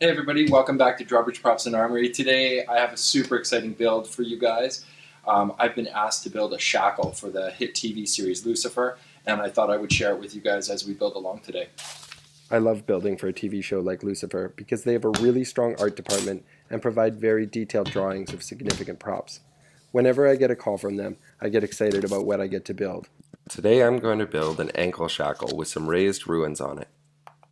Hey everybody, welcome back to Drawbridge Props and Armory. Today I have a super exciting build for you guys. I've been asked to build a shackle for the hit TV series Lucifer, and I thought I would share it with you guys as we build along today. I love building for a TV show like Lucifer because they have a really strong art department and provide very detailed drawings of significant props. Whenever I get a call from them, I get excited about what I get to build. Today I'm going to build an ankle shackle with some raised runes on it.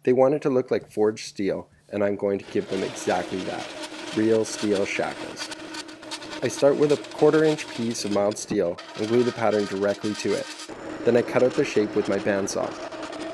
They want it to look like forged steel, and I'm going to give them exactly that, real steel shackles. I start with a 1/4 inch piece of mild steel and glue the pattern directly to it. Then I cut out the shape with my bandsaw.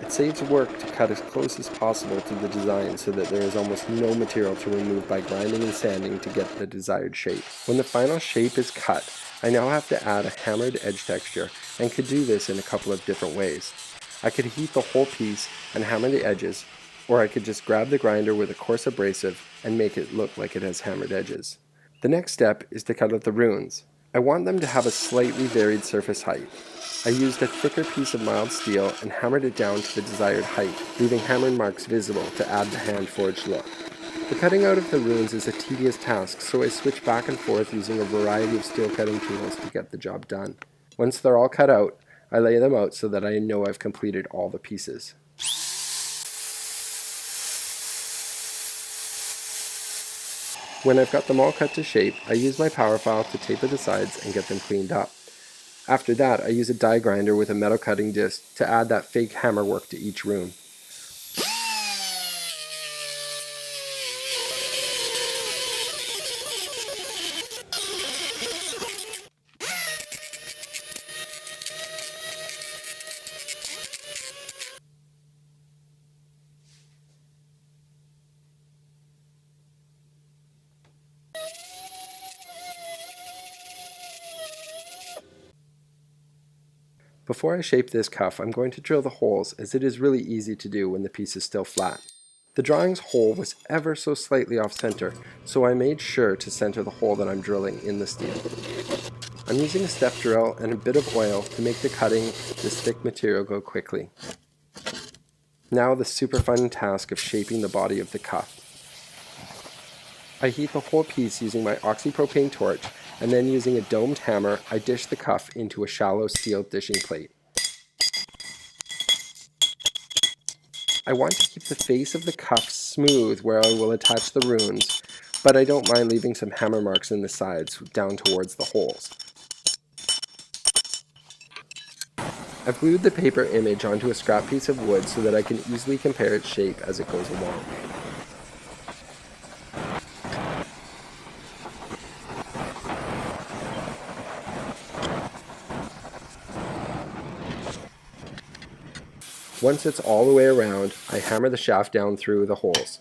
It saves work to cut as close as possible to the design so that there is almost no material to remove by grinding and sanding to get the desired shape. When the final shape is cut, I now have to add a hammered edge texture and could do this in a couple of different ways. I could heat the whole piece and hammer the edges, or I could just grab the grinder with a coarse abrasive and make it look like it has hammered edges. The next step is to cut out the runes. I want them to have a slightly varied surface height. I used a thicker piece of mild steel and hammered it down to the desired height, leaving hammered marks visible to add the hand-forged look. The cutting out of the runes is a tedious task, so I switch back and forth using a variety of steel cutting tools to get the job done. Once they're all cut out, I lay them out so that I know I've completed all the pieces. When I've got them all cut to shape, I use my power file to taper the sides and get them cleaned up. After that, I use a die grinder with a metal cutting disc to add that fake hammer work to each rune. Before I shape this cuff, I'm going to drill the holes, as it is really easy to do when the piece is still flat. The drawing's hole was ever so slightly off center, so I made sure to center the hole that I'm drilling in the steel. I'm using a step drill and a bit of oil to make the cutting this thick material go quickly. Now the super fun task of shaping the body of the cuff. I heat the whole piece using my oxypropane torch, and then using a domed hammer, I dish the cuff into a shallow steel dishing plate. I want to keep the face of the cuff smooth where I will attach the runes, but I don't mind leaving some hammer marks in the sides down towards the holes. I've glued the paper image onto a scrap piece of wood so that I can easily compare its shape as it goes along. Once it's all the way around, I hammer the shaft down through the holes.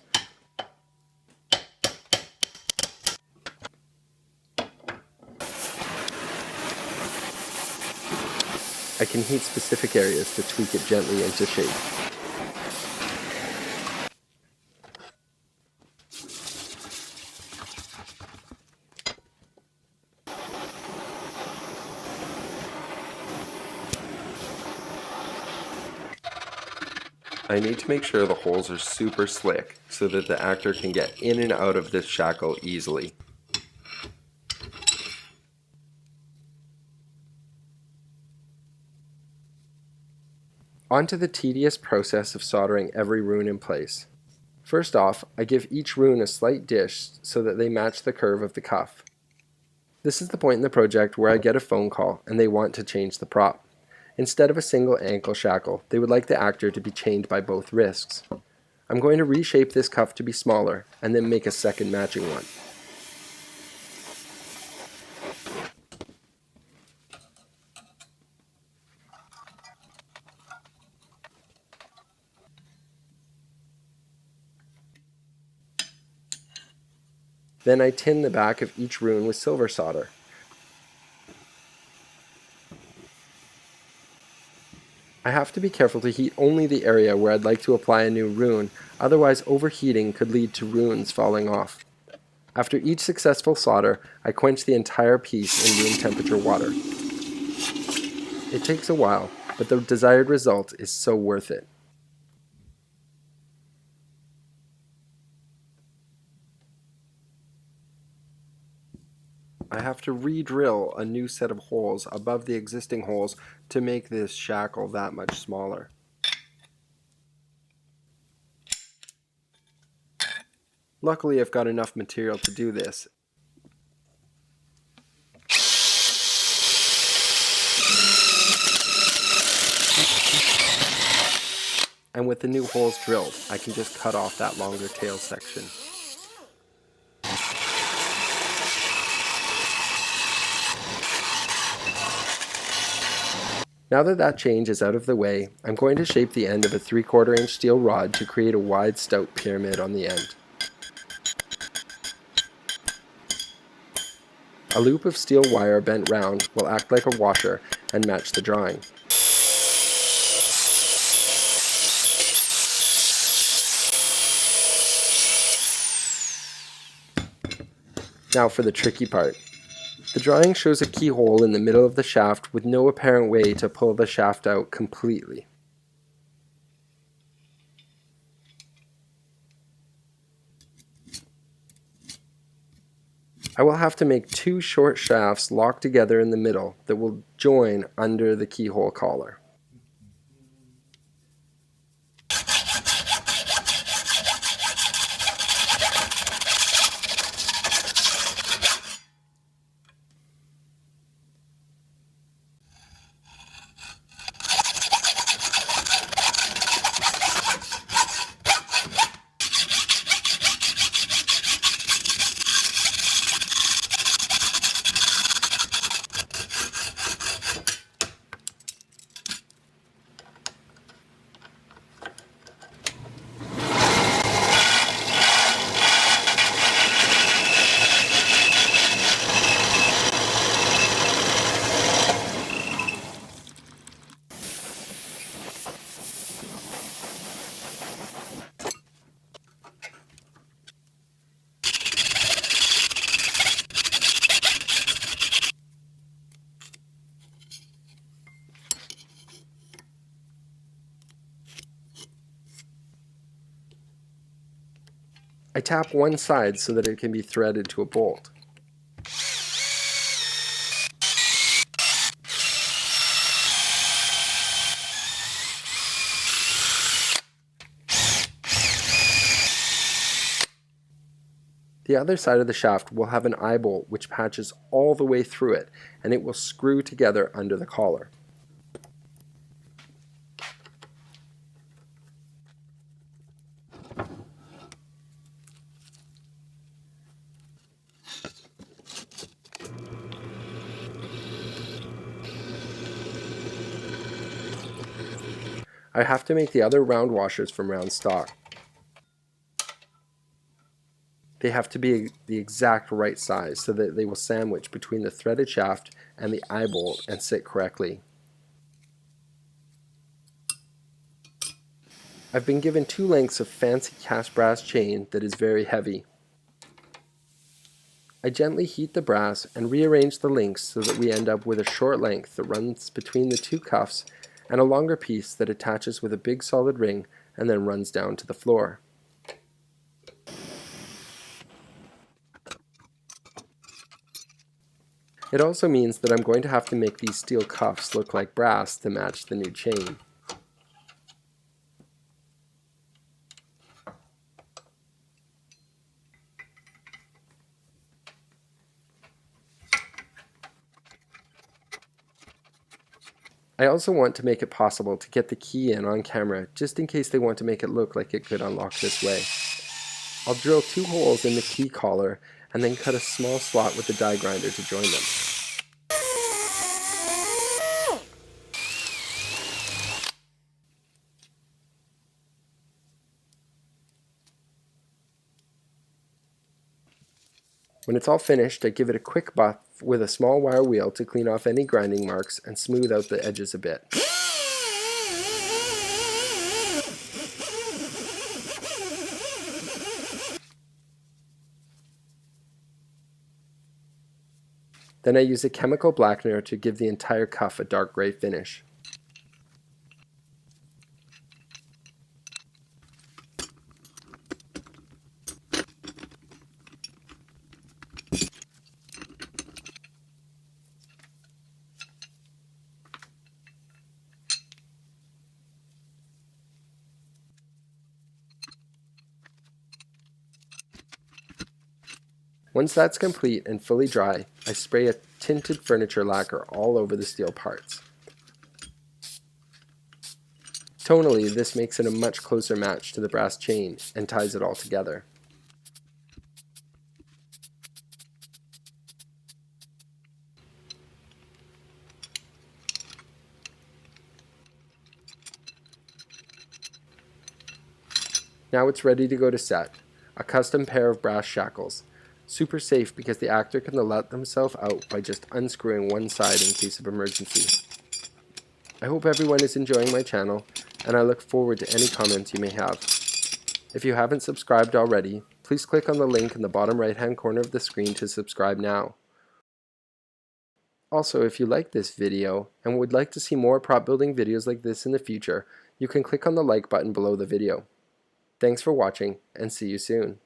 I can heat specific areas to tweak it gently into shape. I need to make sure the holes are super slick so that the actor can get in and out of this shackle easily. On to the tedious process of soldering every rune in place. First off, I give each rune a slight dish so that they match the curve of the cuff. This is the point in the project where I get a phone call and they want to change the prop. Instead of a single ankle shackle, they would like the actor to be chained by both wrists. I'm going to reshape this cuff to be smaller and then make a second matching one. Then I tin the back of each rune with silver solder. I have to be careful to heat only the area where I'd like to apply a new rune, otherwise overheating could lead to runes falling off. After each successful solder, I quench the entire piece in room temperature water. It takes a while, but the desired result is so worth it. I have to re-drill a new set of holes above the existing holes to make this shackle that much smaller. Luckily, I've got enough material to do this. And with the new holes drilled, I can just cut off that longer tail section. Now that change is out of the way, I'm going to shape the end of a 3/4 inch steel rod to create a wide stout pyramid on the end. A loop of steel wire bent round will act like a washer and match the drawing. Now for the tricky part. The drawing shows a keyhole in the middle of the shaft with no apparent way to pull the shaft out completely. I will have to make 2 short shafts locked together in the middle that will join under the keyhole collar. I tap one side so that it can be threaded to a bolt. The other side of the shaft will have an eye bolt which patches all the way through it, and it will screw together under the collar. I have to make the other round washers from round stock. They have to be the exact right size so that they will sandwich between the threaded shaft and the eye bolt and sit correctly. I've been given 2 lengths of fancy cast brass chain that is very heavy. I gently heat the brass and rearrange the links so that we end up with a short length that runs between the 2 cuffs and a longer piece that attaches with a big solid ring and then runs down to the floor. It also means that I'm going to have to make these steel cuffs look like brass to match the new chain. I also want to make it possible to get the key in on camera just in case they want to make it look like it could unlock this way. I'll drill 2 holes in the key collar and then cut a small slot with the die grinder to join them. When it's all finished, I give it a quick buff with a small wire wheel to clean off any grinding marks and smooth out the edges a bit. Then I use a chemical blackener to give the entire cuff a dark gray finish. Once that's complete and fully dry, I spray a tinted furniture lacquer all over the steel parts. Tonally, this makes it a much closer match to the brass chain and ties it all together. Now it's ready to go to set, a custom pair of brass shackles. Super safe because the actor can let themselves out by just unscrewing one side in case of emergency. I hope everyone is enjoying my channel, and I look forward to any comments you may have. If you haven't subscribed already, please click on the link in the bottom right hand corner of the screen to subscribe now. Also, if you like this video and would like to see more prop building videos like this in the future, you can click on the like button below the video. Thanks for watching, and see you soon.